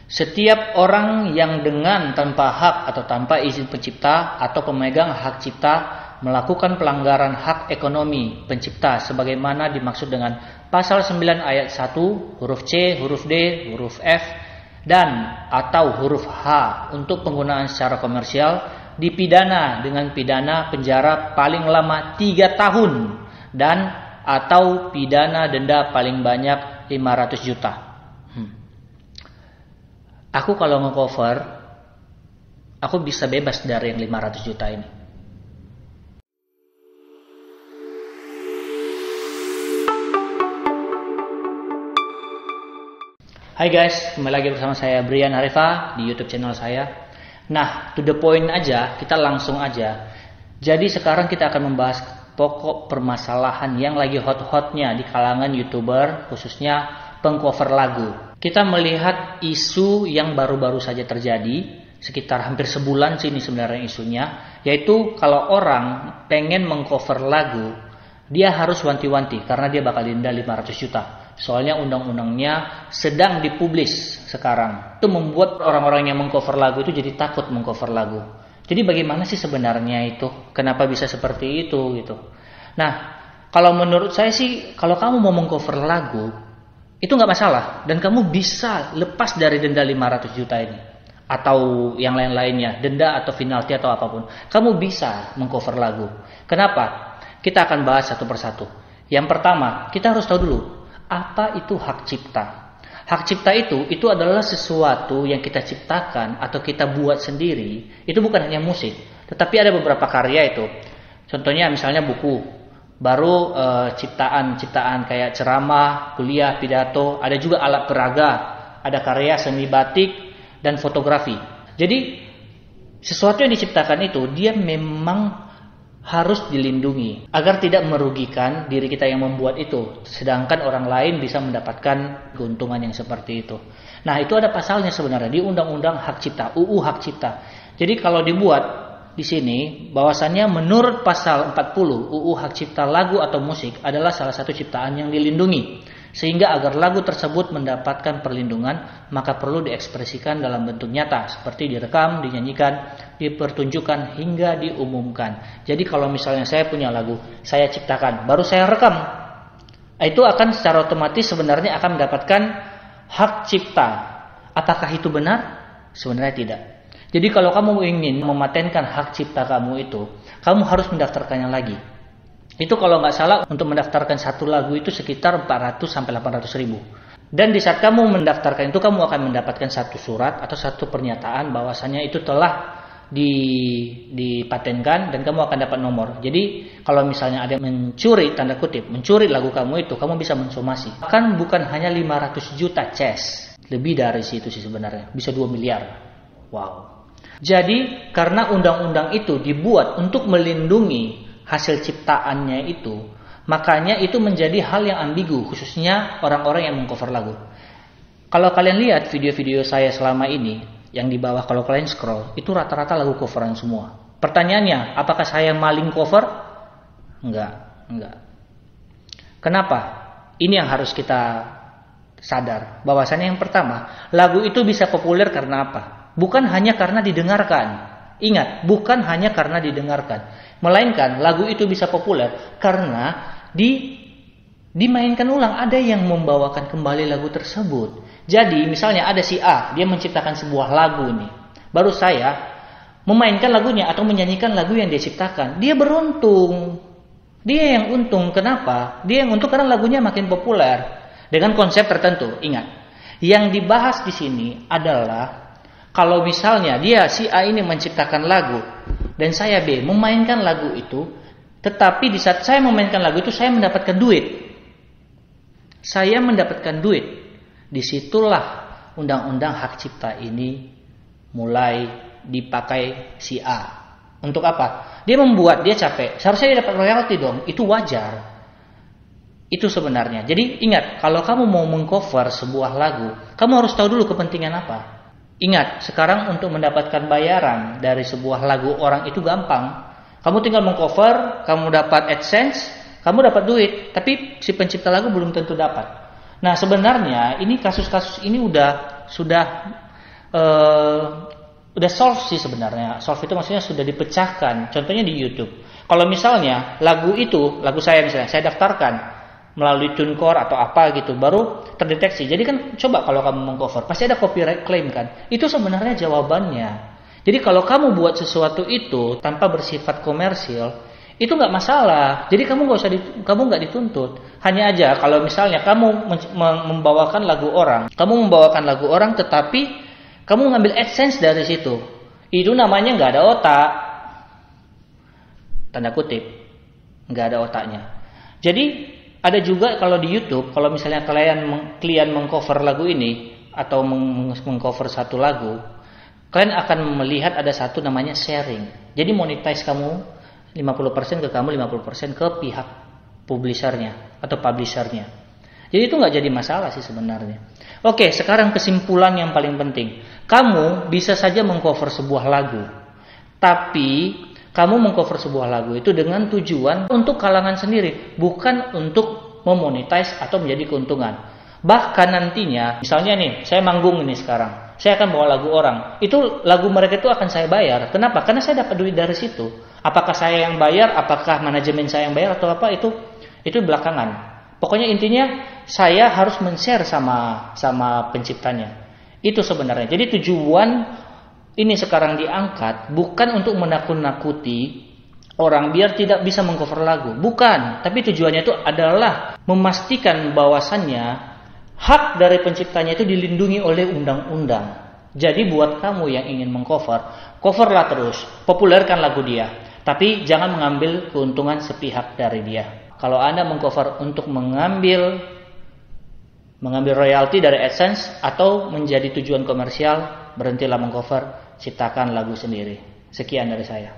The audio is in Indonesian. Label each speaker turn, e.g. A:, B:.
A: Setiap orang yang dengan tanpa hak atau tanpa izin pencipta atau pemegang hak cipta melakukan pelanggaran hak ekonomi pencipta sebagaimana dimaksud dengan pasal 9 ayat 1 huruf C, huruf D, huruf F dan atau huruf H untuk penggunaan secara komersial dipidana dengan pidana penjara paling lama 3 tahun dan atau pidana denda paling banyak 500 juta. Aku kalau nge-cover, aku bisa bebas dari yang 500 juta ini. Hai guys, kembali lagi bersama saya Brian Harifa di YouTube channel saya. Nah, to the point aja, kita langsung aja. Jadi sekarang kita akan membahas pokok permasalahan yang lagi hot-hotnya di kalangan YouTuber, khususnya pengcover lagu. Kita melihat isu yang baru-baru saja terjadi, sekitar hampir sebulan sih ini sebenarnya isunya, yaitu kalau orang pengen mengcover lagu, dia harus wanti-wanti karena dia bakal denda 500 juta. Soalnya undang-undangnya sedang dipublis sekarang. Itu membuat orang-orang yang mengcover lagu itu jadi takut mengcover lagu. Jadi bagaimana sih sebenarnya itu? Kenapa bisa seperti itu gitu? Nah, kalau menurut saya sih, kalau kamu mau mengcover lagu, itu nggak masalah. Dan kamu bisa lepas dari denda 500 juta ini. Atau yang lain-lainnya, denda atau penalti atau apapun. Kamu bisa mengcover lagu. Kenapa? Kita akan bahas satu persatu. Yang pertama, kita harus tahu dulu, apa itu hak cipta? Hak cipta itu adalah sesuatu yang kita ciptakan atau kita buat sendiri. Itu bukan hanya musik, tetapi ada beberapa karya itu. Contohnya misalnya buku, baru ciptaan kayak ceramah, kuliah, pidato, ada juga alat peraga, ada karya seni batik dan fotografi. Jadi sesuatu yang diciptakan itu dia memang harus dilindungi agar tidak merugikan diri kita yang membuat itu, sedangkan orang lain bisa mendapatkan keuntungan yang seperti itu. Nah, itu ada pasalnya sebenarnya di Undang-Undang Hak Cipta, UU Hak Cipta. Jadi kalau dibuat di sini bahwasannya menurut pasal 40 UU Hak Cipta lagu atau musik adalah salah satu ciptaan yang dilindungi. Sehingga agar lagu tersebut mendapatkan perlindungan, maka perlu diekspresikan dalam bentuk nyata, seperti direkam, dinyanyikan, dipertunjukkan, hingga diumumkan. Jadi kalau misalnya saya punya lagu, saya ciptakan, baru saya rekam, itu akan secara otomatis sebenarnya akan mendapatkan hak cipta. Apakah itu benar? Sebenarnya tidak. Jadi kalau kamu ingin mematenkan hak cipta kamu itu, kamu harus mendaftarkannya lagi. Itu kalau nggak salah untuk mendaftarkan satu lagu itu sekitar 400 sampai 800 ribu. Dan di saat kamu mendaftarkan itu kamu akan mendapatkan satu surat atau satu pernyataan bahwasannya itu telah dipatenkan dan kamu akan dapat nomor. Jadi kalau misalnya ada yang mencuri, tanda kutip, mencuri lagu kamu itu, kamu bisa mensomasi. Kan bukan hanya 500 juta ces, lebih dari situ sih sebenarnya, bisa 2 miliar. Wow. Jadi karena undang-undang itu dibuat untuk melindungi hasil ciptaannya itu, makanya itu menjadi hal yang ambigu, khususnya orang-orang yang mengcover lagu. Kalau kalian lihat video-video saya selama ini, yang di bawah kalau kalian scroll, itu rata-rata lagu coveran semua. Pertanyaannya, apakah saya maling cover? Enggak. Kenapa? Ini yang harus kita sadar, bahwasannya yang pertama, lagu itu bisa populer karena apa? Bukan hanya karena didengarkan. Ingat, bukan hanya karena didengarkan, melainkan lagu itu bisa populer karena dimainkan ulang. Ada yang membawakan kembali lagu tersebut. Jadi misalnya ada si A, dia menciptakan sebuah lagu nih, baru saya memainkan lagunya atau menyanyikan lagu yang dia ciptakan. Dia beruntung, dia yang untung. Kenapa? Dia yang untung karena lagunya makin populer dengan konsep tertentu. Ingat, yang dibahas di sini adalah kalau misalnya dia si A ini menciptakan lagu dan saya B memainkan lagu itu, tetapi di saat saya memainkan lagu itu saya mendapatkan duit. Saya mendapatkan duit. Disitulah undang-undang hak cipta ini mulai dipakai si A. Untuk apa? Dia membuat, dia capek. Seharusnya dia dapat royalti dong. Itu wajar. Itu sebenarnya. Jadi ingat, kalau kamu mau mengcover sebuah lagu, kamu harus tahu dulu kepentingan apa. Ingat, sekarang untuk mendapatkan bayaran dari sebuah lagu orang itu gampang. Kamu tinggal mengcover, kamu dapat AdSense, kamu dapat duit. Tapi si pencipta lagu belum tentu dapat. Nah sebenarnya ini kasus-kasus ini sudah udah solve sih sebenarnya. Solve itu maksudnya sudah dipecahkan. Contohnya di YouTube. Kalau misalnya lagu saya misalnya, saya daftarkan melalui TuneCore atau apa gitu, baru terdeteksi. Jadi kan coba kalau kamu mengcover, pasti ada copyright claim kan. Itu sebenarnya jawabannya. Jadi kalau kamu buat sesuatu itu tanpa bersifat komersil, itu nggak masalah. Jadi kamu nggak dituntut. Hanya aja kalau misalnya kamu membawakan lagu orang, tetapi kamu ngambil AdSense dari situ, itu namanya nggak ada otak, tanda kutip, nggak ada otaknya. Jadi ada juga kalau di YouTube, kalau misalnya kalian mengcover lagu ini atau mengcover satu lagu, kalian akan melihat ada satu namanya sharing. Jadi monetize kamu 50% ke kamu, 50% ke pihak publishernya atau publishernya. Jadi itu nggak jadi masalah sih sebenarnya. Oke, sekarang kesimpulan yang paling penting. Kamu bisa saja mengcover sebuah lagu, tapi kamu mengcover sebuah lagu itu dengan tujuan untuk kalangan sendiri, bukan untuk memonetize atau menjadi keuntungan. Bahkan nantinya, misalnya nih, saya manggung ini sekarang, saya akan bawa lagu orang, itu lagu mereka itu akan saya bayar. Kenapa? Karena saya dapat duit dari situ. Apakah saya yang bayar, apakah manajemen saya yang bayar atau apa, itu belakangan. Pokoknya intinya saya harus men-share sama penciptanya. Itu sebenarnya. Jadi tujuan ini sekarang diangkat bukan untuk menakut-nakuti orang biar tidak bisa mengcover lagu. Bukan. Tapi tujuannya itu adalah memastikan bahwasannya hak dari penciptanya itu dilindungi oleh undang-undang. Jadi buat kamu yang ingin mengcover, coverlah terus. Populerkan lagu dia. Tapi jangan mengambil keuntungan sepihak dari dia. Kalau Anda mengcover untuk mengambil royalti dari AdSense atau menjadi tujuan komersial, berhentilah mengcover, ciptakan lagu sendiri. Sekian dari saya.